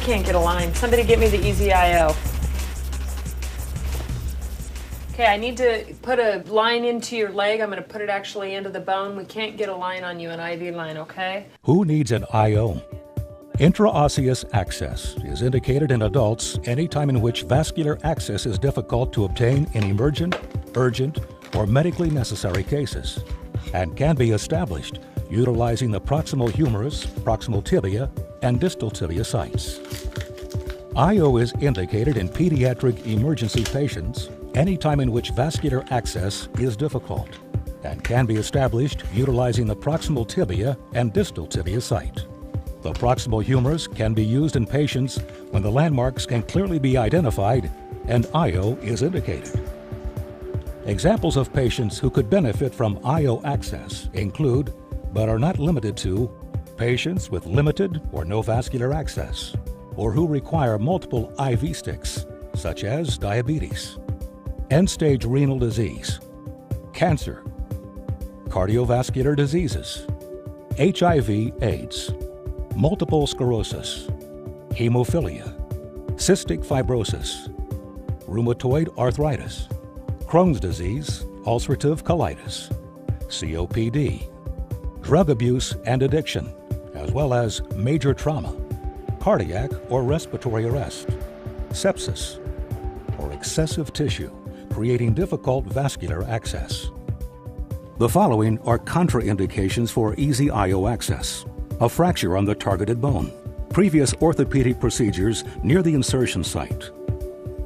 can't get a line. Somebody get me the Easy IO. Okay, I need to put a line into your leg. I'm going to put it actually into the bone. We can't get a line on you, an IV line, okay? Who needs an IO? Intraosseous access is indicated in adults any time in which vascular access is difficult to obtain in emergent, urgent, or medically necessary cases, and can be established utilizing the proximal humerus, proximal tibia, and distal tibia sites. IO is indicated in pediatric emergency patients any time in which vascular access is difficult, and can be established utilizing the proximal tibia and distal tibia site. The proximal humerus can be used in patients when the landmarks can clearly be identified and IO is indicated. Examples of patients who could benefit from IO access include, but are not limited to, patients with limited or no vascular access, or who require multiple IV sticks, such as diabetes, end-stage renal disease, cancer, cardiovascular diseases, HIV/AIDS, multiple sclerosis, hemophilia, cystic fibrosis, rheumatoid arthritis, Crohn's disease, ulcerative colitis, COPD, drug abuse and addiction, as well as major trauma, cardiac or respiratory arrest, sepsis, or excessive tissue, creating difficult vascular access. The following are contraindications for easy IO access: a fracture on the targeted bone, previous orthopedic procedures near the insertion site,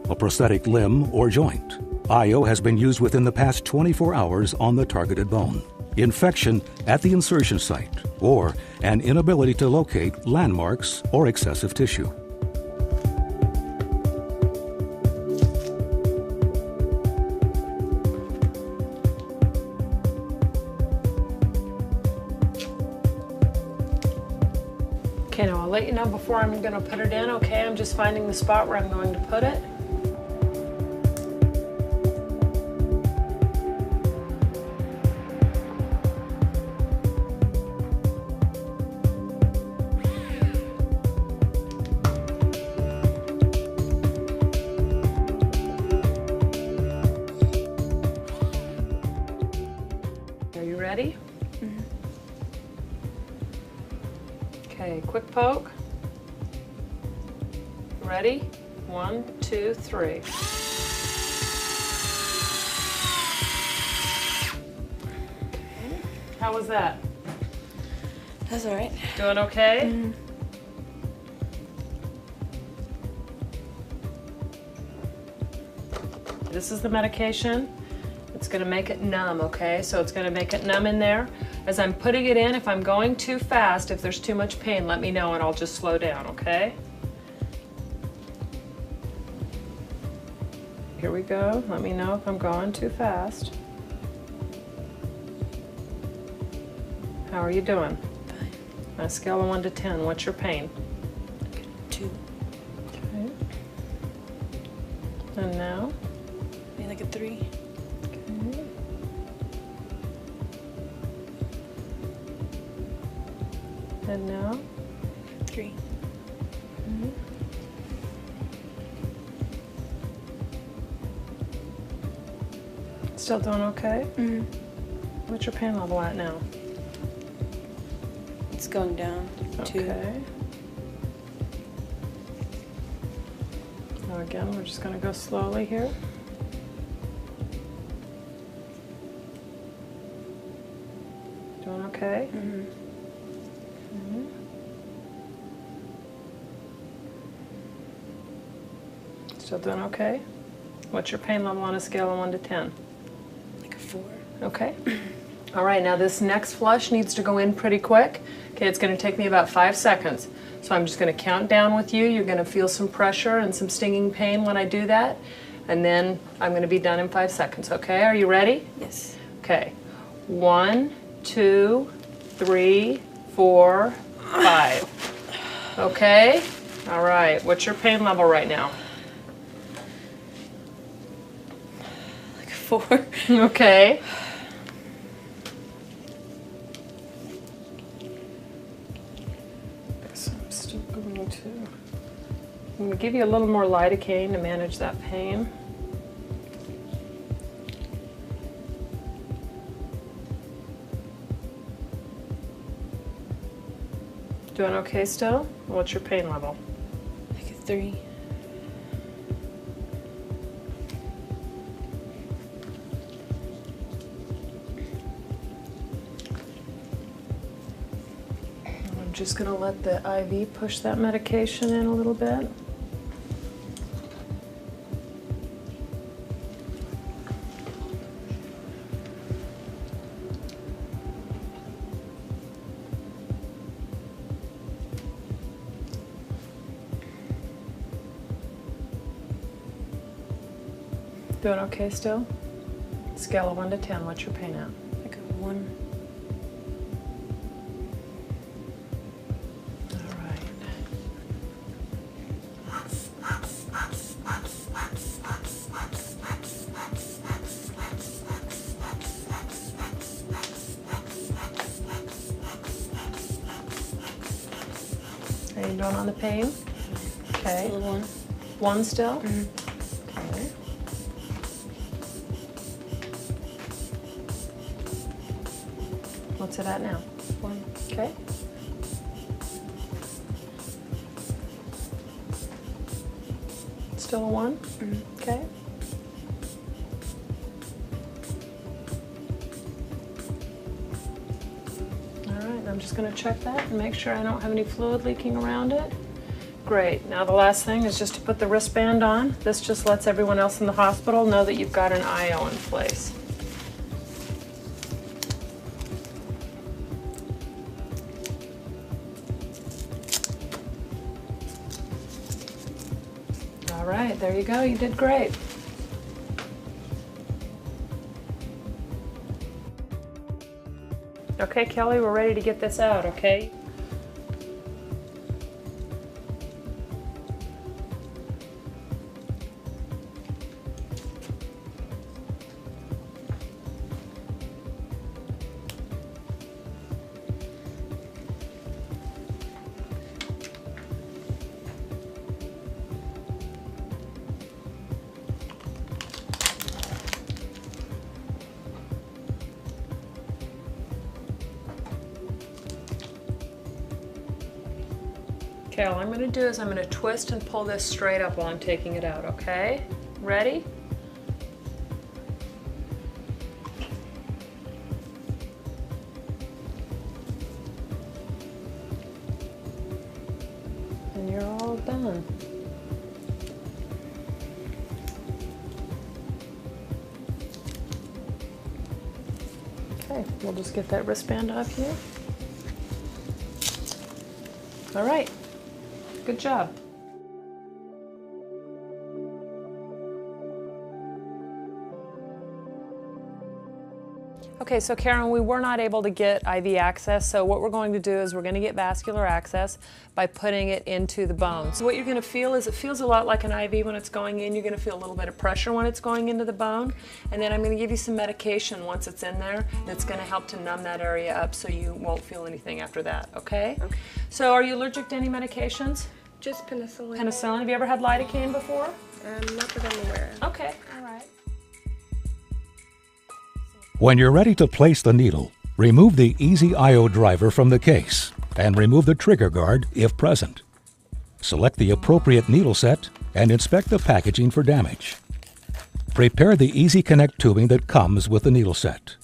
a prosthetic limb or joint. IO has been used within the past 24 hours on the targeted bone, infection at the insertion site, or an inability to locate landmarks or excessive tissue. Okay, now I'll let you know before I'm going to put it in, okay? I'm just finding the spot where I'm going to put it. Are you ready? Mm-hmm. Okay, quick poke. Ready? 1, 2, 3. Okay. How was that? That's all right. Doing okay? Mm-hmm. This is the medication. It's going to make it numb, okay? So it's going to make it numb in there. As I'm putting it in, if I'm going too fast, if there's too much pain, let me know and I'll just slow down, okay? Here we go. Let me know if I'm going too fast. How are you doing? Fine. On a scale of 1 to 10, what's your pain? 2. Okay. And now? Maybe like a 3. Okay. And now? 3. Okay. Still doing okay? Mm-hmm. What's your pain level at now? It's going down. 2. Okay. Now again, we're just going to go slowly here. Doing okay? Mm-hmm. Mhm. Still doing okay? What's your pain level on a scale of 1 to 10? Like a 4. Okay. All right, now this next flush needs to go in pretty quick. Okay, it's going to take me about 5 seconds. So I'm just going to count down with you. You're going to feel some pressure and some stinging pain when I do that. And then I'm going to be done in 5 seconds, okay? Are you ready? Yes. Okay. 1, 2, 3, 4, 5. Okay? All right. What's your pain level right now? Like a 4. Okay. So I'm still going to I'm going to give you a little more lidocaine to manage that pain. Doing okay still? What's your pain level? Like a 3. I'm just going to let the IV push that medication in a little bit. Doing okay still? Scale of 1 to 10, what's your pain at? Like a 1. All right. How are you doing on the pain? Okay. Still a 1. 1 still? Mhm. Okay. What's it at now? 1. Okay. Still a 1? Okay. All right, I'm just going to check that and make sure I don't have any fluid leaking around it. Great. Now the last thing is just to put the wristband on. This just lets everyone else in the hospital know that you've got an IO in place. All right, there you go. You did great. Okay, Kelly, we're ready to get this out, okay? Okay, all I'm going to do is I'm going to twist and pull this straight up while I'm taking it out, okay? Ready? And you're all done. Okay, we'll just get that wristband off here. All right. Good job. Okay, so Karen, we were not able to get IV access, so what we're going to do is we're going to get vascular access by putting it into the bone. So what you're going to feel is it feels a lot like an IV when it's going in. You're going to feel a little bit of pressure when it's going into the bone, and then I'm going to give you some medication once it's in there that's going to help to numb that area up so you won't feel anything after that, okay? Okay. So are you allergic to any medications? Just penicillin. Penicillin. Have you ever had lidocaine before? Not that I'm aware of. Okay, all right. When you're ready to place the needle, remove the Easy IO driver from the case and remove the trigger guard if present. Select the appropriate needle set and inspect the packaging for damage. Prepare the Easy Connect tubing that comes with the needle set.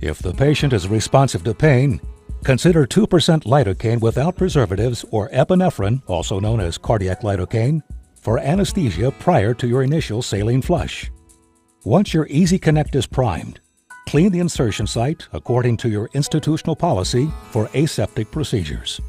If the patient is responsive to pain, consider 2% lidocaine without preservatives or epinephrine, also known as cardiac lidocaine, for anesthesia prior to your initial saline flush. Once your Easy Connect is primed, clean the insertion site according to your institutional policy for aseptic procedures.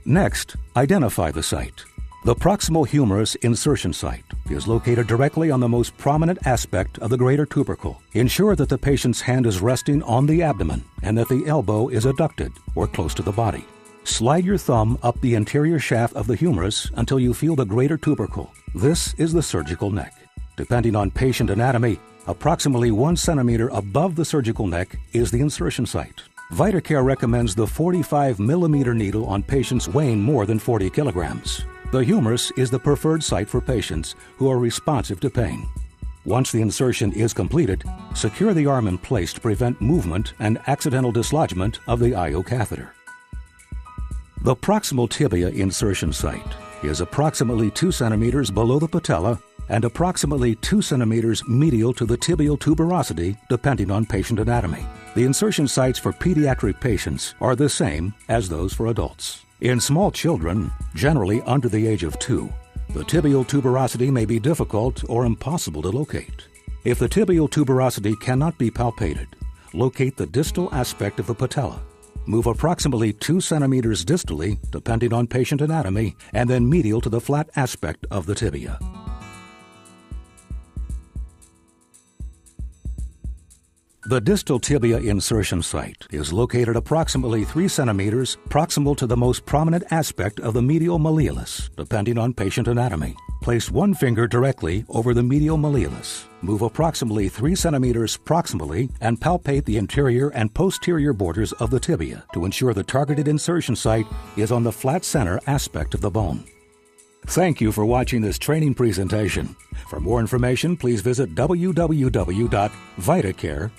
Next, identify the site. The proximal humerus insertion site is located directly on the most prominent aspect of the greater tubercle. Ensure that the patient's hand is resting on the abdomen and that the elbow is adducted or close to the body. Slide your thumb up the interior shaft of the humerus until you feel the greater tubercle. This is the surgical neck. Depending on patient anatomy, approximately 1 centimeter above the surgical neck is the insertion site. VitaCare recommends the 45 millimeter needle on patients weighing more than 40 kilograms. The humerus is the preferred site for patients who are responsive to pain. Once the insertion is completed, secure the arm in place to prevent movement and accidental dislodgement of the IO catheter. The proximal tibia insertion site is approximately 2 centimeters below the patella and approximately 2 centimeters medial to the tibial tuberosity, depending on patient anatomy. The insertion sites for pediatric patients are the same as those for adults. In small children, generally under the age of 2, the tibial tuberosity may be difficult or impossible to locate. If the tibial tuberosity cannot be palpated, locate the distal aspect of the patella. Move approximately 2 centimeters distally, depending on patient anatomy, and then medial to the flat aspect of the tibia. The distal tibia insertion site is located approximately 3 centimeters proximal to the most prominent aspect of the medial malleolus, depending on patient anatomy. Place one finger directly over the medial malleolus. Move approximately 3 centimeters proximally and palpate the interior and posterior borders of the tibia to ensure the targeted insertion site is on the flat center aspect of the bone. Thank you for watching this training presentation. For more information, please visit www.vitacare.com.